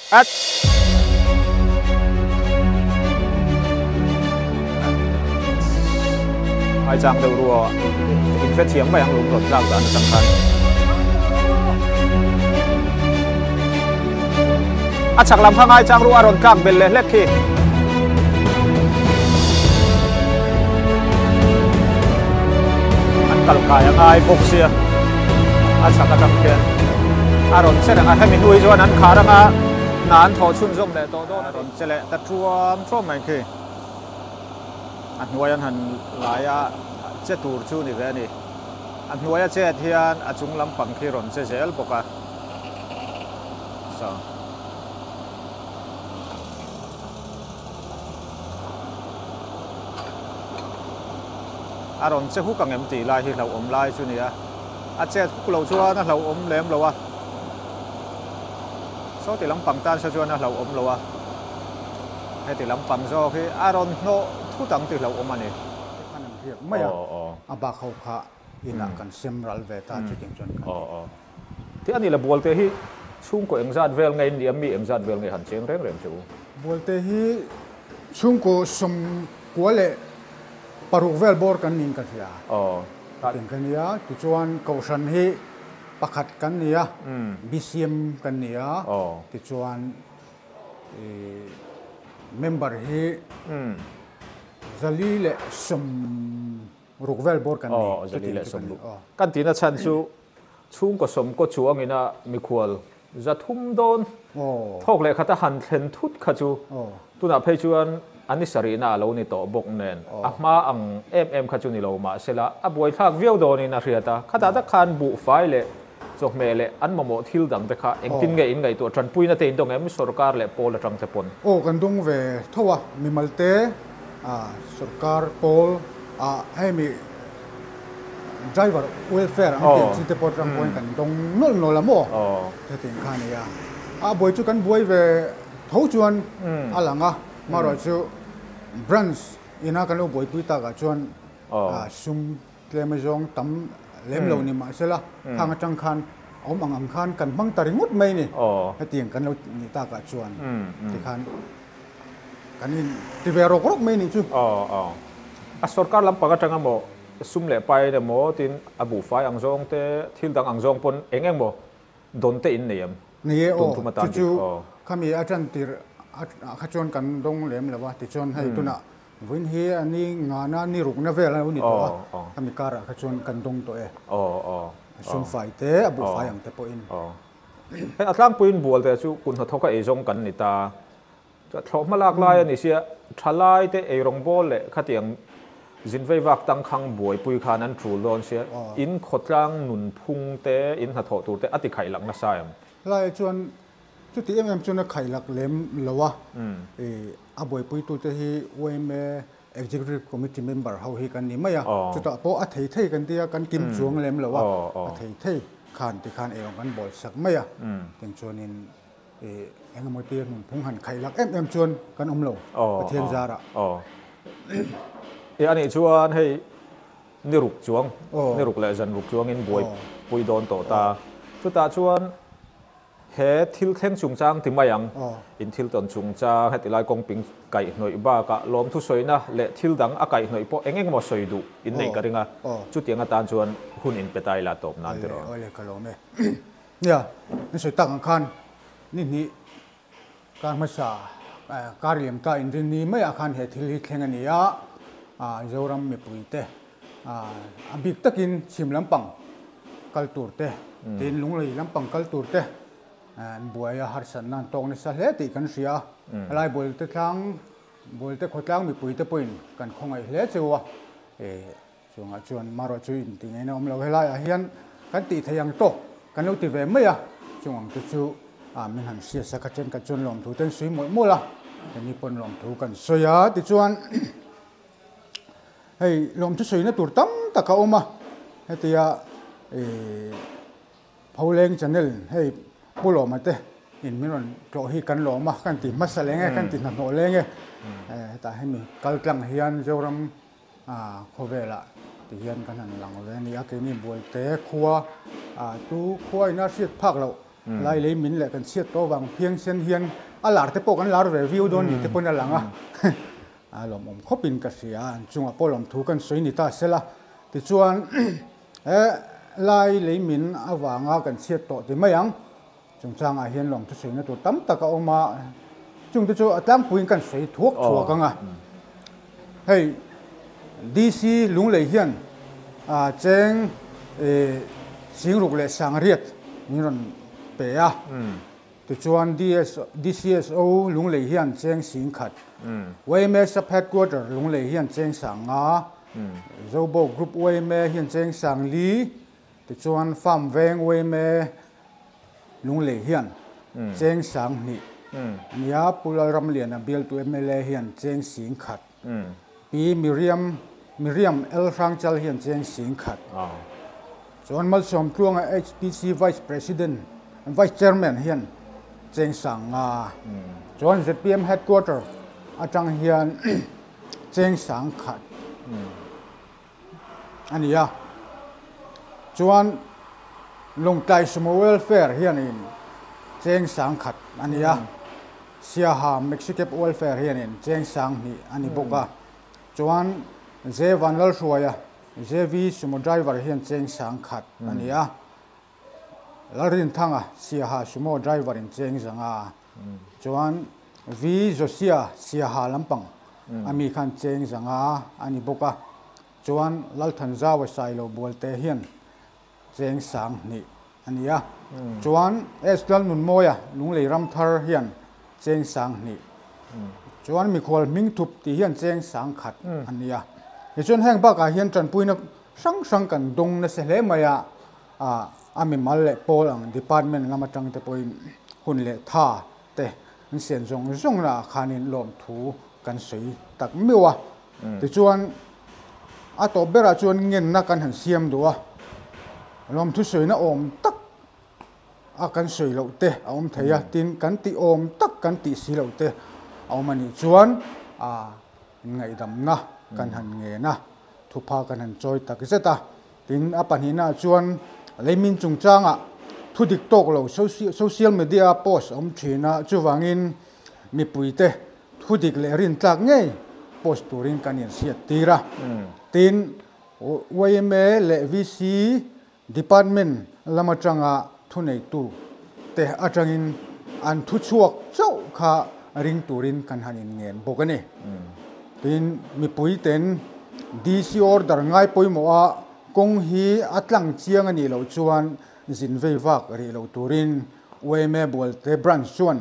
at ai chàng đầu rùa in phép thiếm bay hàng lùng rột rạc dàn sẵn khăn chắc làm phang ai chàng rùa rột rạc bên lên lết khi anh cල් khai ai bốc xìa chắc là trăng khen rột sẽ là hai mình nuôi rồi anh khá rằng nán thọ chun rộng để tổ đô rột sẽ lệ ta truom này khi anh nuôi anh hẳn lại chết tour chu ni ve ni anh nuôi chết hiền chúng làm bằng khi rồi sẽ dễ bốc à sao rồi sẽ hút càng em tỉ lại thì lâu ôm lại chu ni chết hút lâu chu nó lâu ôm lém lâu số thì làm bằng tan sao chu nó lâu ôm lâu hay thì làm bằng do khi rồi nó thu tăng thì lâu ôm anh ấyไม่อะบาเขาขาอินักกันเซมรัลเวต้าจุดจนที่อันนี้ละบัวเตฮีช่วงก็เอ็งจัดเวลไงนี่มีเอ็งจัดเวลไงหันเชียงเร่งเร่งจูบัวเตฮีช่วงก็สมกัวเล่ปารุเวลบอร์กันนิงกันเสียถึงกันเนี้ยตุจวนเกาชันฮีประคัดกันเนี้ยบีซีเอ็มกันเนี้ยตุจวนเมมเบอร์ฮีจะลีเล่สมรูกเวลบอร์กันนี่จะลีเล่สมรูกันที่นั่นฉันชูช่วงก็สมก็ชัวงี้นะมีควรจะทุ่มโดนทอกเลยข้าตาหันเห็นทุดข้าจูตัวน่ะเพจวนอันนี้สรีน่าเรานี่ต่อบกเนินมาอังข้าจูนี่เรามาเสร็จละบวยทากวิวโดนี่นะเรียตาข้าตาตะคานบุไฟเลยจกเมเล่อันมาโมทิลดังแต่ข้าเอ็งตินไงตัวจันปุยน่ะเต็นตรงเอ็มสุรการเล่โปลจังเตปนกันตรงเวทัวมีมัลเตสุรการโปลให้มี driver welfare อันเป็นสิ่งที่ปวดรังปวยกันตรงนู่นโน่นละมั่วจะถึงขั้นนี้บวยจุกันบวยเวท้าจวนอะไรงะมารอจู branch อินากันเราบวยปุยตากจวนซุ่มเลี้ยงไม่จงตั้มเลี้ยงเรานี่มาเสร็จละทางจังคันเอาบางอังคันกันบางตาริงุดไม่นี่ให้เตียงกันเรานี่ตากจวนที่คันกันนี่ที่เวรกรกไม่นี่จูสุรการลำปางจังอ่ะโมซุ่มเล่ไปเดโมตินอบูไฟอังจงเตทิลดังอังจงปนเองโมโดนเตอินเนียมนี่จู่ๆข้ามีอาจารย์ตีข้าชวนกันตรงเลี้ยมเลยว่าติชวนให้ตุน่ะวินเฮียนี่งานนี่รุกน่าเวลาวันนี้ตัวข้ามีการข้าชวนกันตรงตัวซุ่มไฟเตะอบูไฟอังเตปอินให้อัตลังปุยนบัวแต่จู่คุณเขาทก็เอจงกันนี่ตาจะทบมาลากลายนี่เสียทลายเตเอรงบอลเลยข้าเตียงจินไว้วักตั้งขังบวยปุยขานั้นทรูลอนเสียอินขดร่างหนุนพุงเตอินหัดถอตัวเตอติไข่หลังน่าใช่ไล่จวนจุดที่จวนไข่หลักเล็มเลวะบวยปุยตัวเตฮีเวมexecutive committee member เขาฮีกันนี่ไม่อะจุดต่อโป๊ะเทกันเดียกันกิมจวงเล็มเลวะเทขานที่ขานเอวกันบอลสักไม่อะอย่างจวนินมวยเตียนพุงหันไข่หลักจวนกันโลเทียนจาระอันนี้ชวนให้นิรุกจวงนิรุกเลยจันรุกจวงอินบวยปุยโดนต่อตาชุดตาชวนเฮทิลเท่งชุงจางที่ไม่ยังอินทิลตอนชุงจางให้ติลายกงปิงไก่หน่อยบ้ากะล้อมทุสวยนะเละทิลดังอาไก่หน่อยพอเองมาสวยดูอินไหนกันงะจุดยังตาชวนหุ่นอินเปตายลาตบนั่นเถอะเลยกะล้อมเนี่ยนี่สวยตั้งคันนี่การมาสาการเลี้ยงการอินทรีย์ไม่อาคารเหตุทิลเท่งอันนี้โจรำมีปุยเตบิกตะกินชิมลำปังกัลตูร์เตดินลุงเลยลำปังกัลตูร์เตบัวหาร์สันนันตรงนี้สักเล็กกันเสียอะไรบุลเตทังบุลเตขดทังมีปุยเตปุยนกันคงไอ้เล็กจัวช่วงชวนมารอช่วยติงไงนะเราเฮลัยเฮียนกันตีทยังโตกันเราตีเวไม่อะช่วงที่ชูมันหันเสียสักเจนกันจนลมถูเต้นสวยหมดละแต่นี่ปนลมถูกันสวยที่ชวนให้ลมช่วยนะตัวตั้มตะเขามาให้ที่พาวเลงจันเนลให้ผู้หล่อมาเตะอินมิรอนโจฮีกันหล่อมากันติมัสเลงกันตินันโนเลงแต่ให้มีกัลกลังเฮียนเจ้ารำโคเวล่ะที่เฮียนกันนั่นหลังเวนี่อาเกนี่บัวเตะขัวตู้ขัวอินาชีพพักเรา ไล่เลยมินแหละกันเชียดโตวังเพียงเส้นเฮียนอาหลาดแต่ปกันลาร์รีวิวโดนนี่แต่ปนหลังอ่ะลมเขาปินกระเสียจุงอ่ะปลมถูกันสวยนี่ตาเสละที่ชวนไล่เลยมินอาวางกันเชียดโตที่ไม่ยังจงจางเฮียนหลงทุสวยนะตัวตั้มตะกออกมาจุงตัวตั้งปุยกันสวยทุกทัวกันอ่ะเฮ้ยดีซีลุงเลยเฮียนเจงสิงรุกเลยสังเรียดนี่นั่นเปียตัวชวนDCSO ลุงเลยเฮียนเจงสิงขัดเวเมสเฮดควอเตอร์ลุงเลยเฮียนเจงสังโซโบกรุ๊ปเวเมเฮียนเจงสังลีตัวชวนฟาร์มเวงเวเมลุงเลยเฮียนเจงสังนี่นี่อาปุลรำเลียนเบลตัวเมเลเฮียนเจงสิงขัดปีมิเรียมเอลฟรังจัลเฮียนเจงสิงขัดส่วนมัลสมพวง HPC Vice President Vice Chairman เฮียนเจงสังส่วน ZPM Headquarter อาจารย์เฮียนเจงสังขัดอันนี้ส่วนลงใต้สมเวลเฟร์เฮียนเจงสังขัดอันนี้เสียหาเม็กซิกันเวลเฟร์เฮียนเจงสังนี่อันนี้บอกว่าส่วนเจวันลสวยเจวีสมุดไดรเวอร์เฮียนเจงสังขัดอันนี้ลารินทั้งเสียหาสมุดไดรเวอร์เจงสังส่วนวีโจเสียหาลำปังมีคันเจงสังอันนี้บอกว่าส่วนลัลทันซาวไซโลบัวเตเฮียนเจงสังนี่อันนี้ส่วนเอสลัลนุนโมยลุงเลยรัมทาร์เฮียนเจงสังนี่ส่วนมีคนมิงทุบที่เฮียนเจงสังขัดอันนี้ในส่วนแห่งบ้านเฮียนจันปุยนักสังกันดงนั่นเสียเลยมามีมาเลโปลังดีพาร์ตเมนต์ลำมาจังแต่ปุยหุ่นเละท่าแต่เสียนจงน่ะขานินลมถูกันสวยตักไม่วะแต่ส่วนตัวเบราส่วนเงินนักกันหันเสียมตัวลมทุสวยนะอมตักกันสวยเหล่าเตะอมเทียตินกันติอมตักกันติสีเหล่าเตะเอามันนี่ส่วนไงดำนะกันหันเงนะทุพากันหันจอยตักเสตาตินปัญหาส่วนเลยมินจุงจางทุดิกโตกเราโซเชียลมีเดียโพสอมชีนะจู่วังอินมีปุยเตทุดิกเลรินตักไงโพสตูรินกันยันเสียตีระตินวัยเมเลวิซีดีพาร์ตเมนต์ละมาจังทุนไอตูแต่อาจารย์อันทุชวกเจ้าข้าริงตูรินกันหันเงินบอกกันนี่ตินมีปุยเต็นดีซีออร์ดร์ง่ายปุยมัวกงฮีอัตลังเชียงอันนี้เราชวนสินเววักหรือเราตูรินเวเมบัวเตบรันชวน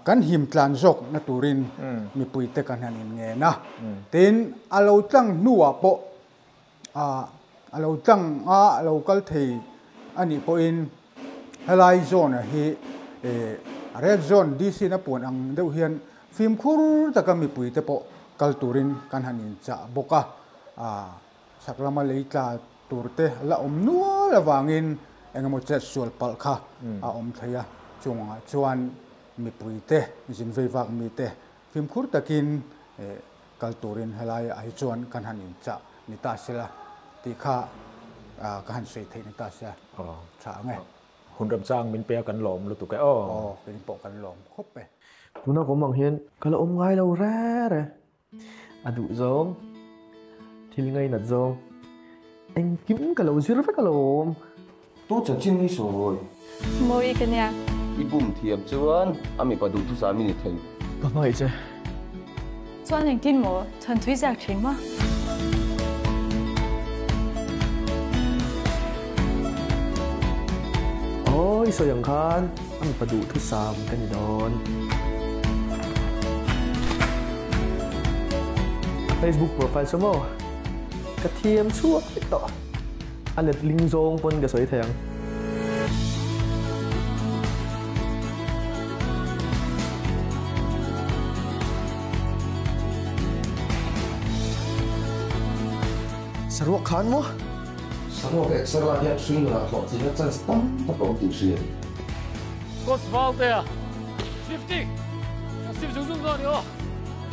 กันหิมตลานจกนัตูรินมีปุยเตกันหันเงินนะตินเราตั้งนัวโปเราตั้งเราก็เทอันนี้พออินไฮไลท์โซนฮีเรดโซนดีซีนับปวนอังเดียวเฮียนฟิล์มคูร์ตะก็มีปุยเตปอกัลตูรินกันหันินจะบกสักละมาเลยตาตูร์เตละนัวละวางินเองมันจะสวลปัลค่ะเทียจวนมีปุยเตจินเววักมีเตฟิล์มคูร์ตะกินกัลตูรินไฮไลท์ไอจวนกันหันินจะนิตาเสละที่ข้าการสวยเทนิตาเสียช้าไงหุ่นรำจ้างมินเปียกันหลอมรู้ตัวแกเป็นปกกันหลอมครบไปคุณน้าผมมองเห็นก็เราอมไงเราแร่เลยดูจงที่ไงนัดจงเอ็งกินก็เราซื้อไปก็เราตู้จะจิ้มนี่สวยมวยกันเนี่ยอีบุ้มเทียมจวนอามีประตูทุสามินิเทยก็ไม่ใช่จวนยังกินหมูฉันทุยจากทิ้งมั้ยสวยอย่างคันอันประดูทุสามกันดอน Facebook profile สมอกระเทียมชั่วต่ออันเล็ดลิงโซงปนกับสวยแทงสรุปคันมั้งSarvati swinga hot in a stamp about the shit. What's fault there? 50. That's if you don't know.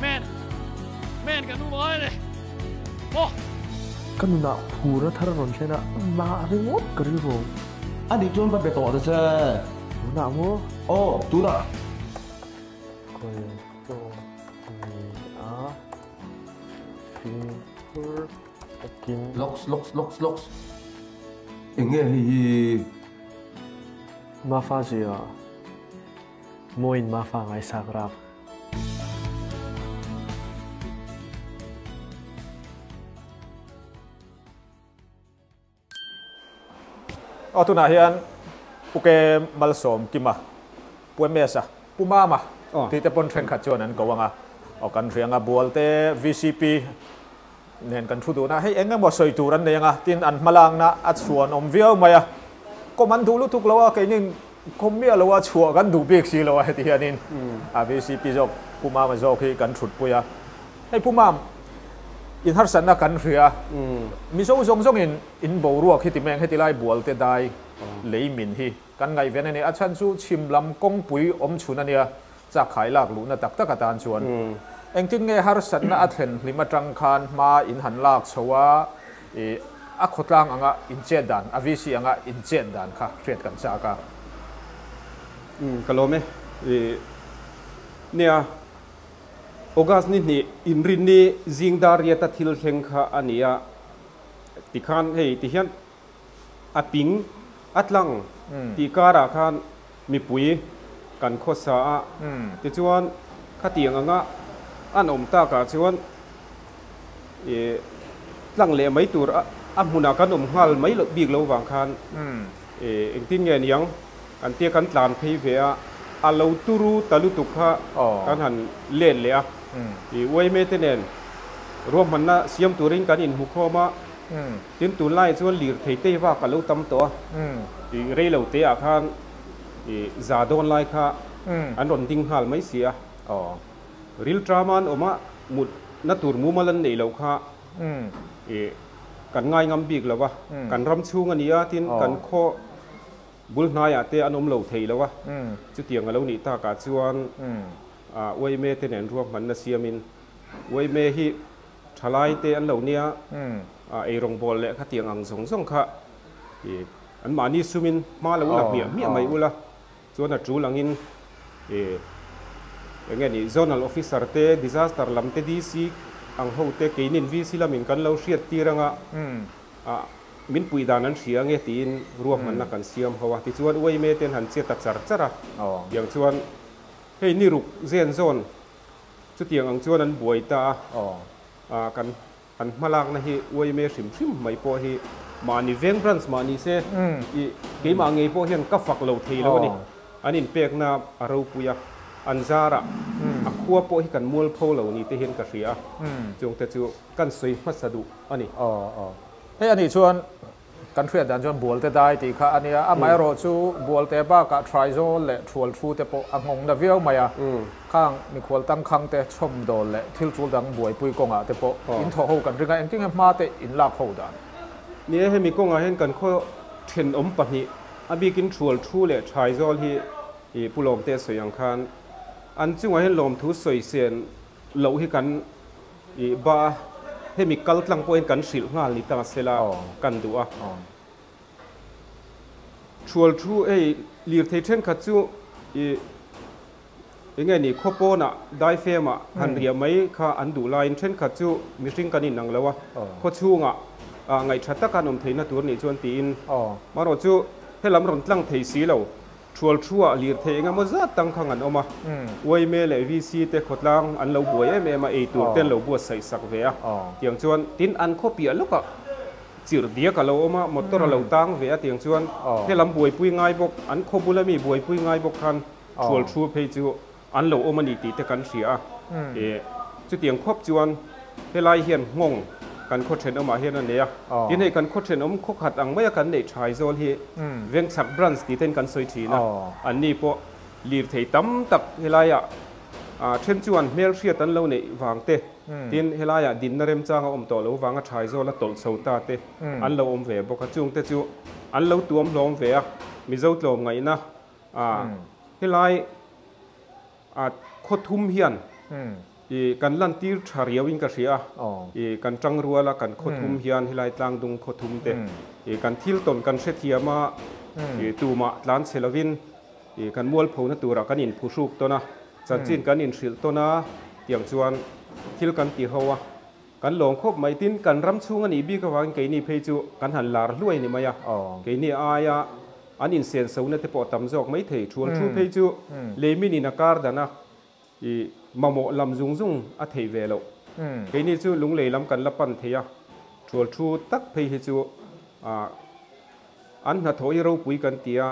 Man can move on. Oh. ก็หน้าผู้รัฐรนใช่นะมาเรื่องวัดกระดิ่งอันนี้จวนไปต่อเถอะ น่ะมัว โอ้ตูน่ะ คอยโตมีฟิงเกอร์กิน locks เอ็งเงี้ย มาฟ้าเสียมวยมาฟ้าไงสักรับ เอาตุนาเฮียนปุเกมัลสมกิมาปุเอเมสะปุมามาที่จะปนเทรนขัดจวนนั้นก็ว่าเอากันเรียงบัวเต VCP เน้นกันทุดูนะให้เอ็งก็บอกสวยตูรันเนี่ยที่อันมาลังนะอัดส่วนอมเวียวมาก็มันดูลุทุกแล้วว่าแค่นี้คมเมียแล้วว่าชัวกันดูเบียกซีแล้วว่าที่เฮียนินVCP จบปุมามาจบที่กันชุดปุยให้ปุมาอินทัศน์นักกันเรียมีส่งอินบัวรัวที่ติแมงให้ติไล่บัวเตได้เลยมินฮีกันไงเว้นนี่อาจารย์สู้ชิมลำกงปุยอมชุนเนี่ยจะขายหลากหลุนตักกระตานชวนเองที่ไงฮาร์สันน่าอัดเห็นลิมาจังคานมาอินหันลากชัวอักขดลางอ่ะอินเจดันอวิซีอ่ะอินเจดันค่ะเรียนกันจาก่ะกะโลเมเนี่ยโอกัสนี่อินรินนี่จิงดารียตัดทิลเข่งค่ะอันนี้ติขันเฮ้ยติเห็นอปิงอัดลังติการะขันมีปุ๋ยกันโคสาติจวนขัดเตียงอ่ะอันอมตากะจวนลังเล่ไม่ตัวอันมุนากันอมฮัลไม่บีกเลวางขันเอ็งที่เงี้ยยังอันเตียกันตานพีเวียอาลูตูรูตาลุตุกะกันหันเล่นเลยไว้เมตเนนรวมมันนะเสียมตัวริงกันอินหุกเข้ามาตินตุนไล่ส่วนหลีร์เทเตว่ากันลูกตำตัวเรย์เหล่าเตะขันซาโดนไล่ค่ะอันรอนดิ้งหัลไม่เสียริลทรามันออกมาหมุดนัตูร์มูมาลันเดเหล่าค่ะกันง่ายงำบีกแล้ววะกันรำชูงันนี้ตินกันโคบุลนายเตะอันอมเหล่าเทแล้ววะจุดเตียงกันแล้วนี่ตากาชวนไว้เมเตเนนรวมมันนะเสียมินไว้เมฮิทลายเตะอันเหล่านี้ไอรงบอลเละขัดเตียงอังสงค่ะอันมานี่ซูมินมาแล้วหลักเมียไม่อุละชวนจูหลังอินอย่างเงี้ยนี่ zonal officer เตะ disaster ลำเตะดีซีอังเขาเตะเกนินวีซิลามินกันเราเชียดตีรังมินปุยดานั้นเสียเงี้ยตีนรวมมันนักกันเสียมเขาว่าที่ชวนไว้เมเตนหันเสียตัดจระอย่างชวนเฮ้ยนี่รุกเซนโซนจุดเตียงอังชวนนั้นบวยตากันหันมาลากนะฮีไว้เมชิมไม่พอฮีมานี่เวงบรันส์มานี่เซ่เกี่ยมาเงี้ยพอเห็นก็ฝักเหล่าทีแล้วนี่อันนี้เปียกนาเราปุยอันซาระขั้วพอให้กันมัวพอเหล่านี้ที่เห็นกระเสียจงแต่จูกันสวยมัสดุอันนี้เฮ้ยอันนี้ชวนกันเรียนดันจนบัวเตได้ตีค่ะอันนี้ไม่รอจูบัวเตบ้ากับทริโซเล่ทรูลฟูเตปอังงดาวิโอมาข้างมีควอลตั้งข้างเตชมโดนเล่ทิลจูดังบัวปุยกงเตปอินทโฮกันเรื่องจริงๆมาเตอินลากโฮดันนี่ให้มีกงเห็นกันข้อเทนอมปนิอาบีกินทรูลทูเล่ทริโซที่ผู้ลมเตสวยอย่างคันอันจึงว่าให้ลมทุสวยเสียนเหลาให้กันบ้าให้มีกัลตังพอเห็นกันสิลงานลิตาเซลากันดูชวลทูลีร์เทเชนขัดจูยังไงนี่ข้อโปน่ะได้เฟมหันเรียไม่ค่ะอันดูไลน์เช่นขัดจูมิริงกันนี่นังแล้ววะข้อชูไงชัดตะการนมเทนตัวนี้ชวนตีนมาเราจูให้ลำรอนตั้งเทสีเราชวลชัวลีร์เทงมันจะตั้งขังอันออกมาไว้เมลวีซีเตขดลังอันเราบวยเมมาตัวเต้นเราบวชใส่สักเวียอย่างชวนตินอันข้อเปียแล้วก็จิรเดียกับเราออกมาหมดตัวเราตั้งเวียอย่างชวนให้ลำบวยปุยง่ายบกอันข้อบุลมีบวยปุยง่ายบกคันชวลชัวเพจูอันเราออกมาดีตีแต่กันเสียจุดเตียงครบจวนให้ลายเหียนงงกันโคเชนออกมาเฮียนั่นเนี่ยที่ในกันโคเชนอมโคขัดอังไม่กันได้ใช้โซลที่เวียงสักบรันส์ที่เต้นกันสวยทีนะอันนี้พอลีร์เทตั้มตักเฮลายะเช่นจวนเมลเชียตันเราเนี่ยวางเตดินเฮลายะดินนเรมจ้างอมต่อเราวางใช้โซลและตลโซตาเตอันเราอมเวบกจุงเตจูอันเราตัวอมลมเวมีเจ้าตัวไงนะเฮลายโคทุ่มเฮียนกันลันตีชาเรียวิงกระเสียกันจังรัวละกันโคทุมเฮียนฮิไลตังดุงโคทุมเตกันทิลตนกันเสถียมาตูมาล้านเซลวิน kan mual pho na tura kan in phusuk to na chin kan in hril to na tiang chuan thil kan ti hoa kan long khop mai tin kan ram chung ani bi ka wang ke ni phei chu kan han lar luai ni maya ke ni aya an in sen so na te po tam jok mai thei thual thu phei chu le mi ni na kar dana i mamo lam zung zung a thei ve lo ke ni chu lung le lam kan la pan theya thual thu tak phei hi chu an na thoi ro pui kan tia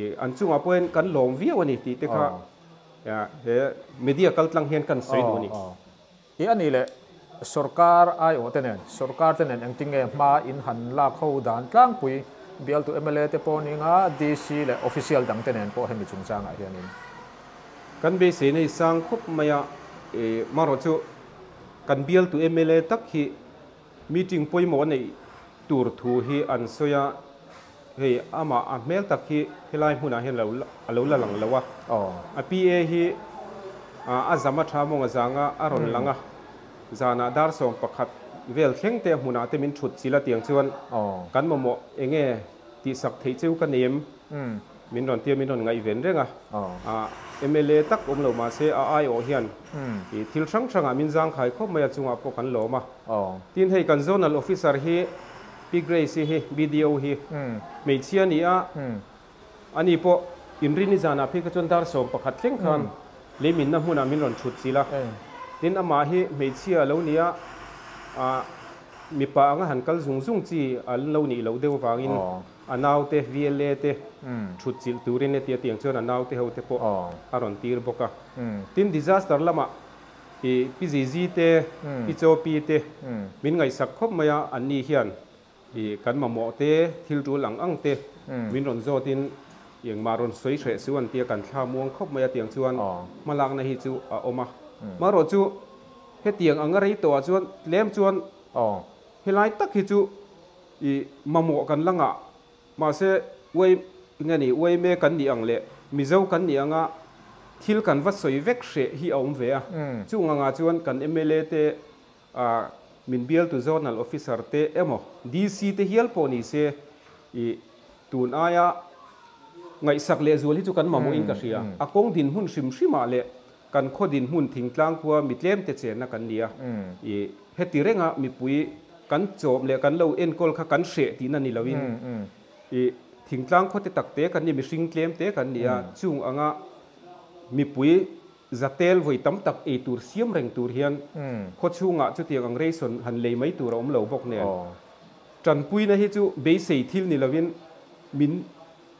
i an chung a poin kan lom viau ani ti te kha ya he media kal tlang hian kan sei do ni i ani le sarkar ai o tenen sarkar tenen ang tinge ma in han la kho dan tlang pui bial tu MLA te po ni nga DC le official dang tenen po hemi chung changa hianin kan be se nei sang khop maya e maro chu kan bial tu MLA tak hi meeting poi mo nei tur thu hi an soya he ama a mel tak hi helai huna hen lo la lang lawa a PA hi a zama tha mo nga zanga aron langa zana dar som pakhat vel thleng te huna te min thut chila tiang chuan kan mo enge ti sak thei cheu ka nem min ron tia min ron ngai ven renga MLA tak lo ma se a ai o hian i thil thang thanga min jang khai khop maya chunga po kan lo ma tin hei kan zonal officer hi Big Grace hi BDO hi mei chia ni a ani po inri ni jana phi ka chon dar som pakhat thleng khan le min na huna min ron thut chila tin ama hi mei chia lo nia mi pa nga han kal zung zung chi al lo ni lo deu wangin anaw te VLA te thut chil turin ne tia tiang chon anaw te ho te po aron tir boka tin disaster lama i PZZ te PCOP te min ngai sak khop maya anni hian i kan ma mo te thil tu lang ang te min ron zo tin yang maron soi thre suan tia kan thla muang khop maya tiang chuan malak na hi chu a oma maro chu he tiang angarei to chuan lem chuan helai tak hi chu i mamo kan langa ma se wei ngani wei me kan ni ang le mizo kan ni anga thil kan va soi vek hre hi aum ve a chu nga chuan kan MLA te min bial tu zonal officer te emo DC te hial poni se i tun aya ngai sak le zul hi chu kan mamo in ka ria akong din hun sim sima le kan khodin hun thingtlang khuwa mitlem te che na kan nia i heti renga mi pui kan chom le kan lo en kol kha kan hre ti na ni lawin i thingtlang khote takte kan ni mi hring tlem te kan nia chung anga mi pui zatel voi tam tak e tur siam reng tur hian kho chunga chu tiang ang reison han le mai tur om lo bok ne tran pui na hi chu be sei thil ni lawin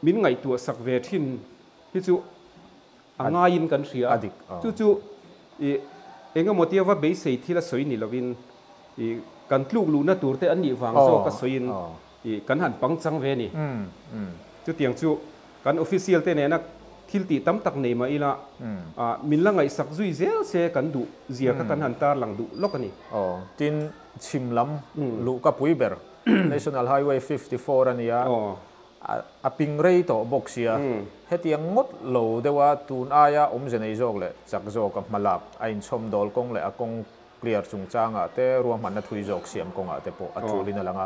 min ngai tu sak ve thin hi chu anga in kan ria adik chu e enga motia wa be sei thila soi ni lawin e kan tluk lu na tur te an ni wang zo ka soin e kan han pang chang ve ni chu tiang chu kan official te ne na thil ti tam tak nei ma ila min la ngai sak zui zel se kan du zia ka kan han tar lang du lokani tin chimlam lu ka puiber National Highway 54 ania a ping rei to boxia hetiang ngot lo dewa tun aya jenei jok le chak jok ka malap ain chom dol kong le akong clear chung changa te ruam man na thui jok siam konga te po atulina langa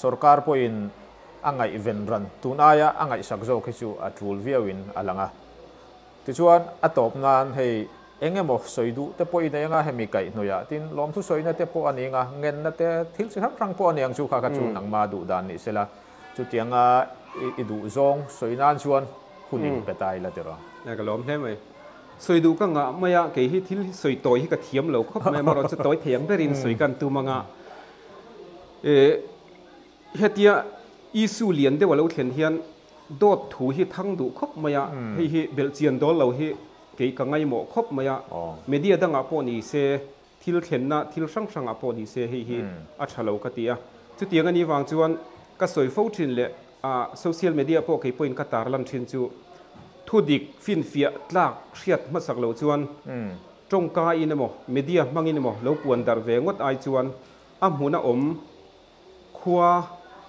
sarkar po in angai event run tun aya angai sak jok chu atul viawin alanga tichuan atop nan hei engemo soidu te po ina nga hemi kai noya tin lom thu soina te po aninga ngen na te thil chi rang po aniang chu kha ka chu nang ma du dan ni sela chu tianga idu zong soinan chuan hunin petai la tera na ka lom hle mai soidu ka nga maya ke hi thil soi toi hi ka thiam lo khop mai maro chu toi thiam berin soi kan tu manga hetia isu lian de walo thlen hian dot thu hi thang du khop maya hi belchian dol lo hi ke ka ngai mo khop maya media danga po ni se thil thlen na thil sang sang a po ni se hi a thalo ka tia chu tiang ani wang chuan ka soi fo thin le social media po ke point ka tar lan thin chu thudik fin fia tlak hriat ma sak lo chuan tong ka inemo media mangin mo lo puan dar ve ngot ai chuan a hmuna om khua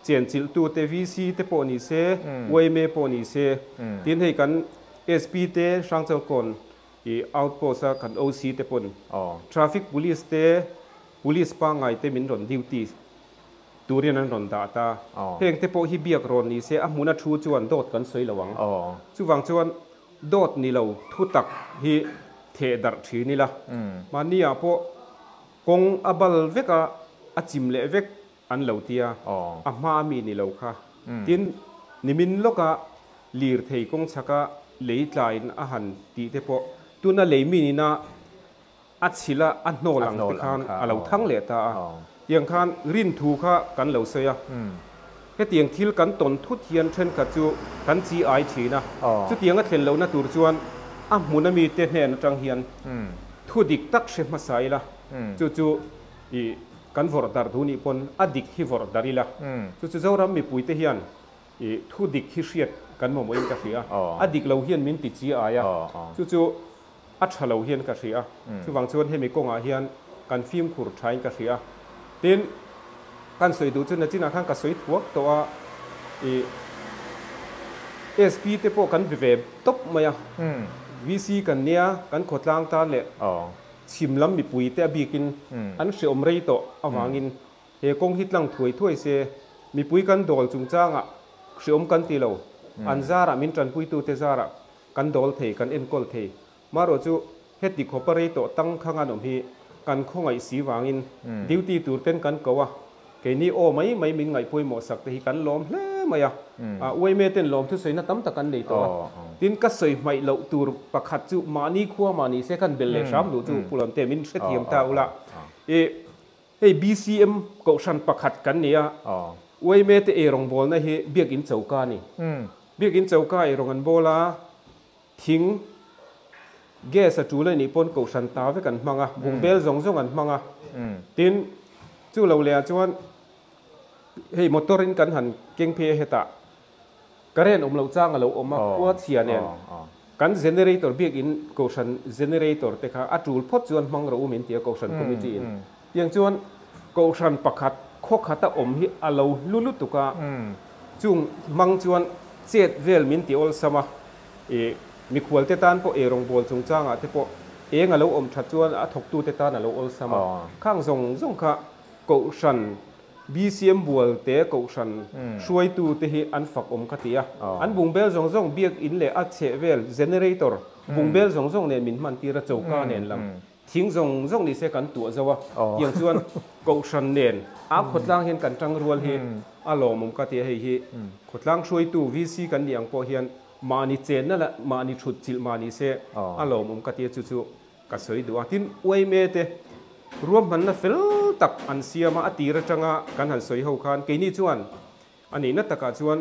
chen chil tu te VC te po ni se weime po ni se tin hei kan SP te sangchal kon i outpost a kan OC te pon traffic police te police pa ngai te min ron duty turian an ron da ta heng te po hi biak ron ni se a hmuna thu chuan dot kan soi lawang chu wang chuan ดอดนี่เราทุตักฮีเทดัรทีนี่ละมาเนี่ยพอกงอับลเวกอาจิมเลเวกอันเหล่าเตียอามามีนี่เราค่ะทินนิมินโลกะลีร์เทยกงชักะเลยตายน์อาหารตีเทปตัวน่ะเลยมีนี่นะอัดศิลาอันโนหลังที่ข้างเราทั้งเลตาอย่างข้างรินทูค่ะกันเหล่าเสียแค่เตียงทิลกันตนทุเทียนเช่นกับจูกันจีไอทีนะจุดเตียงก็เห็นเหล่านั้นตัวจวนมุนมีเตนเนนจังเฮียนทุดิกตักเชมาใส่ละจู่อีกันวอร์ดาร์ดูนี่ปนอดิกฮิวอร์ดาริละจู่เจ้าเรามีปุยเทียนอีทุดิกฮิเชียดกันมองไม่กันเสียอดิกเราเฮียนมินติจีอายะจู่อัชเราเฮียนกันเสียจู่วังชวนให้มีกงอาเฮียนกันฟิล์มขุดใช้กันเสียเต้นกันสวยดูจนจีน่าข้างกันสวยทั่วตัวอีเอสพีเตโปกันเวบตบมาวีซีกันเนี่ยกันขดล่างตาเละชิมล้ำมีปุ๋ยแต่บีกินอันเสียอมไรโตเอาวางินเฮกงฮิตลังถวยเสมีปุ๋ยกันโดลจุงจ้างอ่ะเสียอมกันตีเราอันซาระมินจันปุ๋ยตูเตซาระกันโดลเทกันเอ็นกอลเทมาโรจูเฮติคอปเรโตตั้งข้างอันอมฮีกันคงไอสีวางินดิวตีตูเต้นกันก็ว่าเกนี่โอไม่มีไงปุ๋ยหมดสักที่กันล้อมเล่มาอ่ะอวยเมเต้นล้อมทุกสิ่งนั้นตั้มตะกันเลยตัวทินก็สวยไม่เหล่าตูร์ประคัดจูมานี่ขั้วมานี่เสกันเบลเลชามดูจูปุ่นเตมินเสียเทียมตาอุละBCM ก็ฉันประคัดกันเนี่ยอวยเมเตเอรงบอลนะเฮเบียกินเจ้าก้านี่เบียกินเจ้าก้าเอรงกันบอลทิ้งแกสจูเลยนี่ปนก็ฉันตาไว้กันมังอ่ะบุงเบลจงกันมังอ่ะทินจูเราเลี้ยจวนเฮ้ยมอเตอร์รินกันหันเก่งเพย์เฮตะกระเรนเราจ้างเรามาว่าเสียเนี่ยกันเจเนเรเตอร์เบียกินโกชันเจเนเรเตอร์แต่ค่ะอัดรูลพอดจวนมังเราอุมินเตียโกชันคอมมิตี้ยังจวนโกชันประคัดโคขัดตะอมฮิเราลุตุกะจุงมังจวนเจ็ดเวลมินติอลสมามีขวดเตตันพอรงบอลจงจ้างอ่ะที่พอเราอมชัดจวนถกตูเตตันเราอลสมาข้างจงค่ะโกชันBCM บัวเตะกูฉันช่วยตูเตะอันฝักคติอันบุงเบลจงเบียกอินเล่อัดเชเวลเจเนเรเตอร์บุงเบลจงเนี่ยมินมันตีระเจ้าก้าเนี่ยลำทิ้งจงนี่เสกันตัวเจ้าอย่างส่วนกูฉันเนี่ยขดล่างเห็นกันจังรัวเฮอารมณ์คติเฮขดล่างช่วยตูวีซีกันอย่างพอเห็นมานิเจนนั่นแหละมานิชุดจิลมานิเสอารมณ์คติจู่ๆก็สวยดูทิ้งอวยเมเตรวมมันนะฟิลตักอันเสียมาอตีระจังกันหันสวยเขาคันเกนี่จวนอันนี้นัตตะกาจวน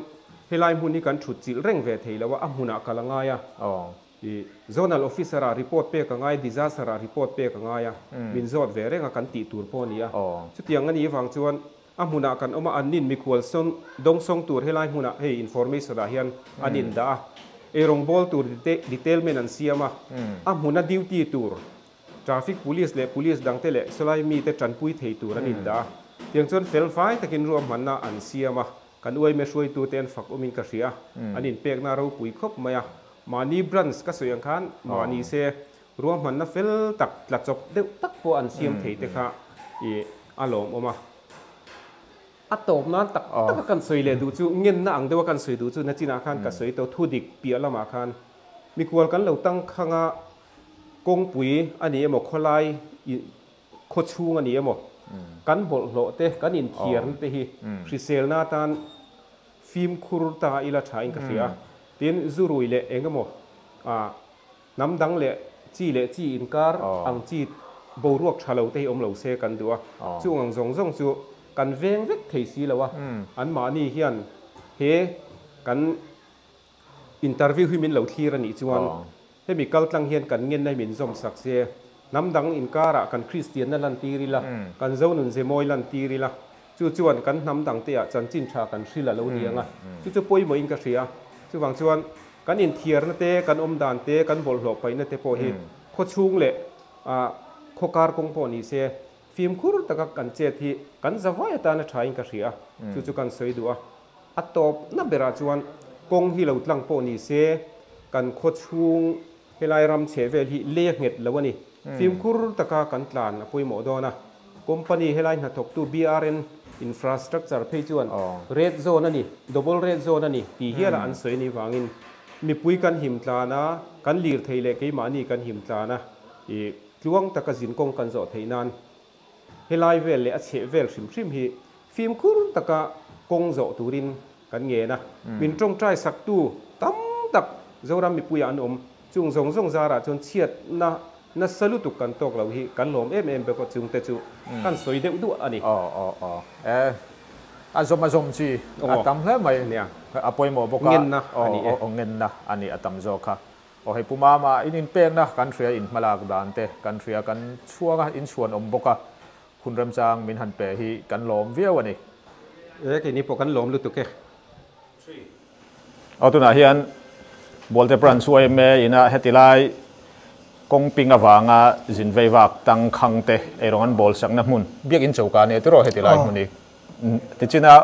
เฮลัยมุนี่กันฉุดจิลเร่งเวทเฮแล้วว่ามุนักละง่ายzonal officer report เปกันง่าย disaster report เปกันง่ายมินจอดเวเร่งกันตีตูร์พอนี้ชุดอย่างนี้ฟังจวนมุนักกันเอามาอันนินมีควอลซอนดงซงตูร์เฮลัยมุนักให้ information อะไรยันอันนินดารงบอลตูร์ดีเทลเมนันเสียมามุนักดิวตี้ตูร์traffic police ดังเตะสลายมีแต่จันปุยเทตูรันินดาเพียงจนเฟลไฟตะกินรวมมันน่าอันเสียมากันอวยไม่ช่วยตัวเต็นฝักอมินกระเสียอันนี้เปียกน่าเราปุยครบมานีบรันส์ก็สวยอย่างคันมานีเซรวมมันน่าเฟลตักหลักจบเด็กตักพออันเสียมเทเตค่ะอารมณ์ออกมาอัตโตบนั้นตักกันสวยเลยดูจูเงินน่าอังเดียวกันสวยดูจูนัจินาคันก็สวยตัวทุดิกเปียละมาคันมีควรกันเราตั้งข้างกงปุ๋ยอันนี้หมกคนไล่โคชูอันนี้หมกกันบดโลเตกันอินเทียนเตhi สิเซลนาตันฟิล์มคูรุตาอิลาชาอินกเสียทีนจูรุยเละเองก็หมกน้ำดังเละจีอินการอังจีบรวกชาเลวเตอมเหลวเซกันดัวจู่อังจงจู่กันเวงเวกเทสีแล้ววะอันมานี่เฮียนเฮกันอินเตอร์วิวให้มินเหลวทีรันอีจวนให้มีกัลตังเฮียนกันเงินในมินซอมสักเสียน้ำดังอินการะกันคริสเตียนนั่นลันตีริละกันเจ้าหนุนเซมอยลันตีริละจู่ๆกันน้ำดังเตะจันจินชากันชิละเลวเดียงจู่ๆป่วยมวยอินกระเสียจู่ฟังชวนกันอินเทียร์นั่นเตะกันอมดานเตะกันบอลหลบไปนั่นเตะพอเห็นโคชุงเละโคการกงปอนีเซฟิล์มคูรุตะกันเจที่กันจะว่าตานะชายอินกระเสียจู่ๆกันสวยดูอัตโตนับเบราจวนกงฮิเลวตลังปอนีเซกันโคชุงเฮลัยรำเชเวลฮิเลี้ยงเห็ดแล้ววะนี่ฟิล์มคูรุตะกันตลานปุยหมอดอนะคอมพานีเฮลัยหัดตกตู้ BRN infrastructure เพจวน red zone นั่นนี่ double red zone นั่นนี่ที่เฮียละอันสวยนี่วางิน mi pui kan him tla na kan lir thei le ke ma ni kan him tla na I luang taka zin kong kan zo theinan helai vel le a che vel hrim hrim hi phim kur taka kong zo turin kan nge na min trong trai sak tu tam tak zoram mi pui an chung zong zong zara chon chiat na salutu kan tok lo hi kan lom em be ko chung te chu kan soi deu du ani azom chi atam hle mai nia apoi mo boka ngin na ngin na ani atam zo kha hei puma ma in pek na kan thria in malak dan te kan thria kan chuanga in chuan boka hunram chang min han pe hi kan lom viau ani ke ni po kan lom lu tu ke tuna hian bolte pran suai me ina hetilai kong pinga wanga jin veiwak tang khang te erongan bol sakna mun biak in chauka ne tro hetilai muni tichina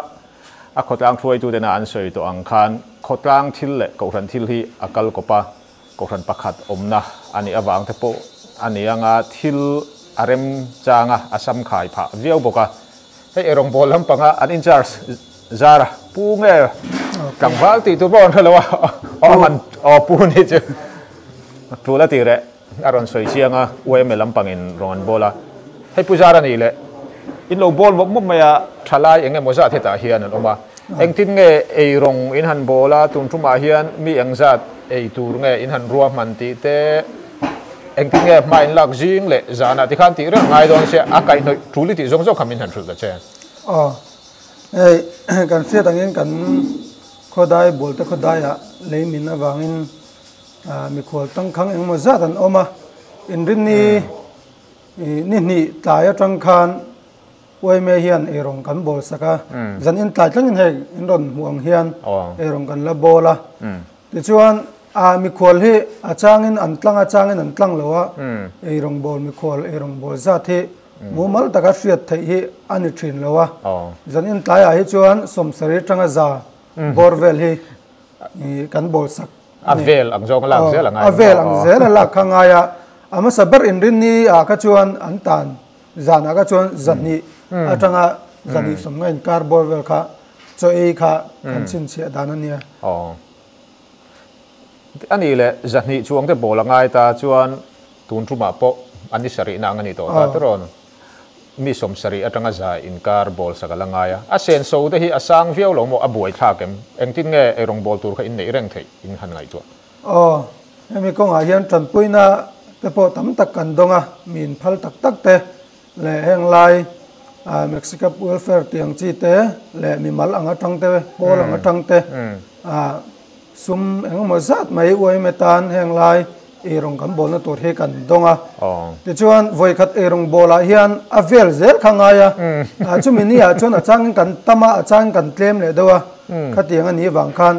a khotlang throi tu dena an soi to ang khan khotlang thil le ko ran thil hi akal kopa ko ran pakhat omna ani awang te po ani anga thil arem changa asam khai pha viau boka hei erong bol lam panga an in charge zara punge kangwal ti tu bon halawa man pu ni chu tula ti re aron soi chianga uem lam pangin ron bola hei pujara ni le in lo bol mo maya thalai enge moza theta hian an oma engtin nge eirong in han bola tun thuma hian mi engzat ei tur nge in han ruwa man ti te engtin nge mai lak jing le zana ti khan ti re ngai don se akai noi truly ti zong zong khamin han thul da che ei kan sia tangin kan khodai bol te khodai a leimin awangin mi khol tang khang eng moza dan oma in rin ni tlaya tang khan oi me hian erong kan bol saka zan in tlai tlang in he in ron huang hian erong kan la bola ti chuan mi khol hi achangin an tlang lowa erong bol mi khol erong bol za the mumal taka hriat thei hi ani thin lowa zan in tlai a hi chuan somsari tanga za borvel hi kan bol sak avel ang jong lang zela ngai avel ang zela la khangaya ama sabar in rin ni a ka chuan an tan zana ka chuan zani atanga zani somnga in kar borvel kha cho e kha kan chin che danania ani le zani chuang te bola ngai ta chuan tun thuma po ani sari na ngani to ta tron mi som sari atanga za in kar bol sakalangaya a sen so de hi asang viau lo mo abuai thakem engtin nge erong bol tur kha in nei reng thei in han ngai to mi kong a hian tran puina te po tam tak kan donga min phal tak tak te le heng lai Mexico welfare tiang chi te le mi mal anga tang te pol anga tang te sum eng mo zat mai oi metan heng lai erong kan bol na tur he kan donga ti chuan voi khat erong bola hian avel zel khangaya chumi ni a chuan achang kan tama achang kan tlem le dowa khatiang ani wang khan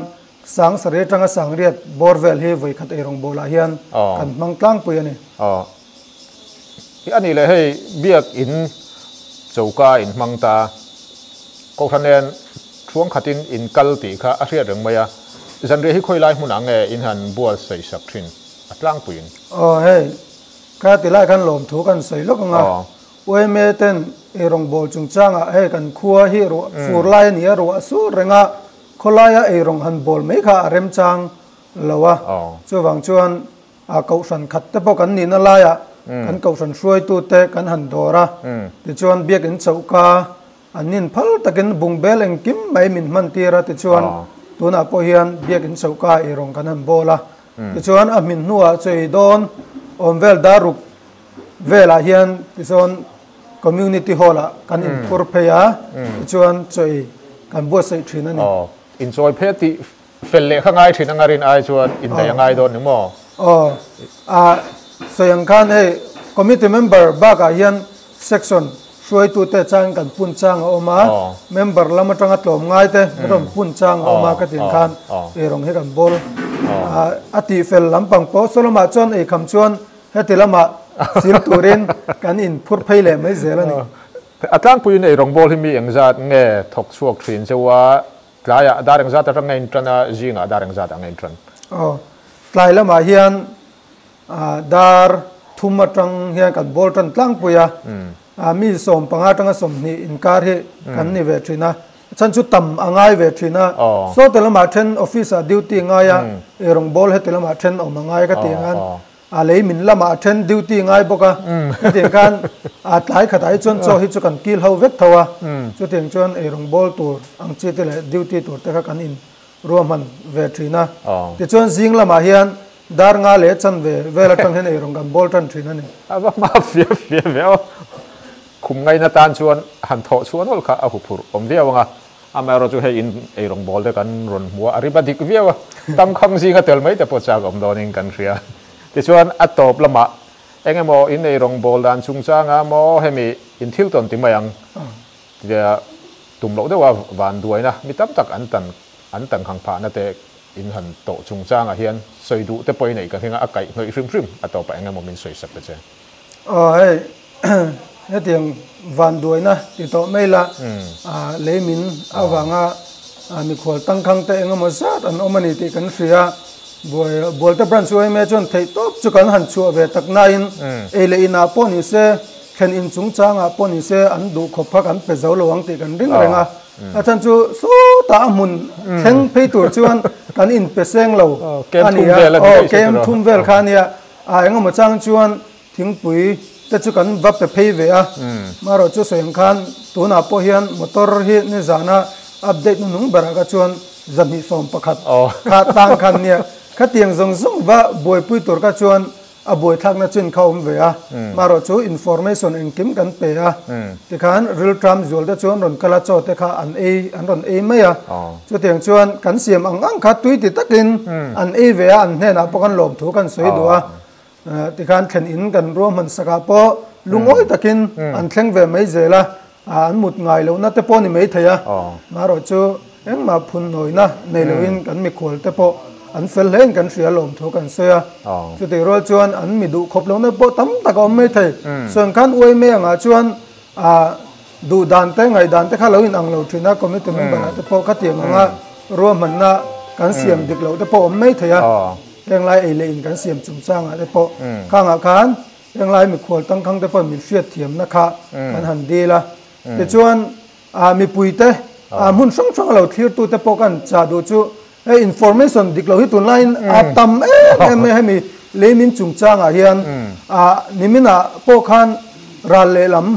sang sare tanga sang riat borvel he voi khat erong bola hian kan mang tlang pui ani ani le hei biak in chauka in mangta ko thanen thuang khatin in kalti kha a hria reng maya zanre hi khoilai mun ange in han bual sei sak thin atlang puin hei ka tilai kan lom thu kan sei lok nga oi me ten erong bol chung changa he kan khua hi ro fur lai ni ro su renga kholaya erong han bol me kha rem chang lawa chuwang chuan a kau san khat te po kan ni na laya kan kau san hruai tu te kan han dora ti chuan biak in chauka anin phal takin bungbel eng kim mai min man tira ti chuan tuna po hian biak in chauka erong kan han bola ti chuan a min nuwa chei don omvel daruk vela hian ti chuan community hall a kan in pur pheya ti chuan chei kan bo sei thin ani enjoy pheti felle khangai thin angarin ai chuan in dai angai don mo soyang khan he committee member ba ka hian section hruai tu te chang kan pun chang oma member lama tanga tlom ngai te rom pun chang oma ka tin khan erong he kan bol ati fel lampang po soloma chon e kham chuan hetilama sil turin kan in phur pheile mai zelani atlang puin e rong bol hi mi engzat nge thok chuak thin chewa tlaya dareng zat atang ngai trana jinga dareng zat angai tran tlai lama hian dar thumatang hian kan bol tran tlang puya mi som panga tanga som ni inkar he kan ni ve thina chân chút tầm angai về thì na so từ làm trên office duty ngay à rong ball hết từ làm trên ở mà ngay cái tiền anh lấy mình làm trên duty ngay bốc à cái tiền can lái khát ai chọn cho hết cho cần kill hậu vết thâu à cho tiền chọn rong ball tour anh chỉ từ là duty tour tất cả cần in rùa mình về thì na thì chọn riêng làm hiền dar nga le chân về là trong thế rong ball chân thì na này mà phía khum ngay na tan chuan han tho chuan ol kha a hupur om viaw nga amaro chu he in e rong bol de kan ron mua aribadik viaw tam khang zinga tel mai te po cha gom donin kan ria ti chuan a top lama engemo in e rong bol dan chung changa mo hemi in thil ton ti mayang dia tum lo de wa van duai na mi tam tak an tan khang pha na te in han to chung changa hian soi du te poi nei ka hinga akai ngoi rim a to pa engemo min soi sak pe che cái tiếng van đuổi na thì tao mấy là lấy mình avanga mình khoal tăng khang te ngam sát an omani ti kan ria buổi ta branch suy me chon thei top chu kan han chu về tak na in ele ina poni se khen in chung changa poni se an du khop phak an pe zo lowang ti kan ring renga athan chu so ta mun theng pe tur chuan kan in pe seng lo ania kem thum vel khania ngam chang chuan thing pui te chu kan vap pe phei ve a maro chu soyang khan tuna po hian motor hi ni zana update nu nung baraga chuan zami som pakhat kha tang khan nia kha tiang zong zong wa boi pui tur ka chuan a boi thak na chin khawm ve a maro chu information en kim kan pe a ti khan real time zol da chuan ron kala cho te kha an ron e mai a chu tiang chuan kan siam ang kha tui ti takin an e ve a an hne na pokan lom thu kan soi do a ti khan khen in kan ro man saka po lungoi takin an thleng ve mai zela an mut ngai lo na te po ni mai theya maro chu eng ma phun noi na nei loin kan mi khol te po an fel len kan ria lom tho kan soya chu te ro chuan an mi du khop lo na po tam tak om mai thei son kan oi me anga chuan du dan te ngai dan te kha lo in ang lo thina committee member te po kha tiang anga ro man na kan siam dik lo te po om mai theya yang lai ai lein kan siam chung chang a te po khang a khan yang lai mi khol tang khang te po mi hriat thiam na kha kan han de la te chuan mi pui te mun sang sang lo thir tu te po kan cha do chu information dik lo hi tun line tam em mi le min chung chang a hian nimina po khan ral le lam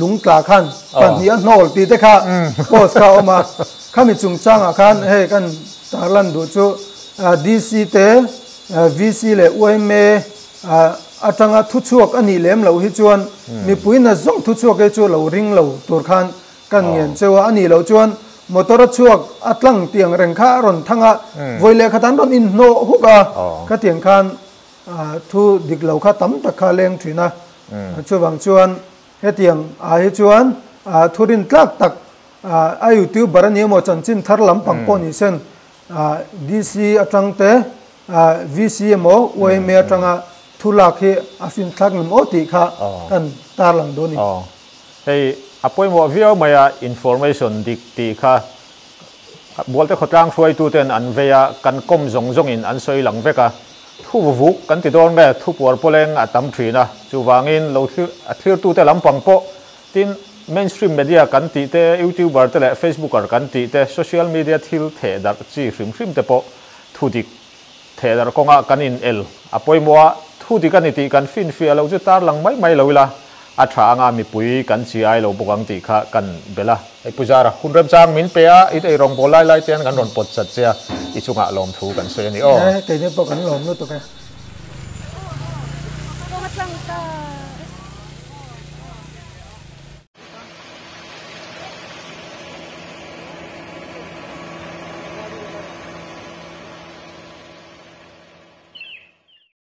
lung tla khan kan hi a nol ti te kha post kha oma khami chung chang a khan he kan tarlan du chu DC te VC le OMA atanga thu chuak ani lem lo hi chuan mi puina zong thu chuak e chu lo ring lo tur khan kan ngen chewa ani lo chuan motor chuak atlang tiang reng kha ron thanga voile khatan ron in no huka ka tiang khan thu dik lo kha tam ta kha leng thina chuwang chuan he tiang hi chuan thurin tlak tak YouTube barani mo chan chin thar lam pang poni sen DC atang te VC mo OMA atanga thulak hi afin thak nam oti kha kan tar lang doni hey apoi mo view maya information dik ti kha bolte khotlang suai tu ten an veya kan kom zong zong in an soi lang veka thu vu kan ti don me thu por poleng atam thina chuwangin lo thir tu te lampang po tin mainstream media kan ti te YouTuber te le Facebooker kan ti te social media thil the dar chi hrim te po thu dik the dar konga kan in el apoi mo thu dik kan ti kan fin fi lo chu tar lang mai lo la atha anga mi pui kan chi ai lo bokang ti kha kan bela ai pujara hunram chang min pe a it ai rong bolai lai ten kan ron pot chat sia I chunga lom thu kan so ni te ne po kan lom no to ka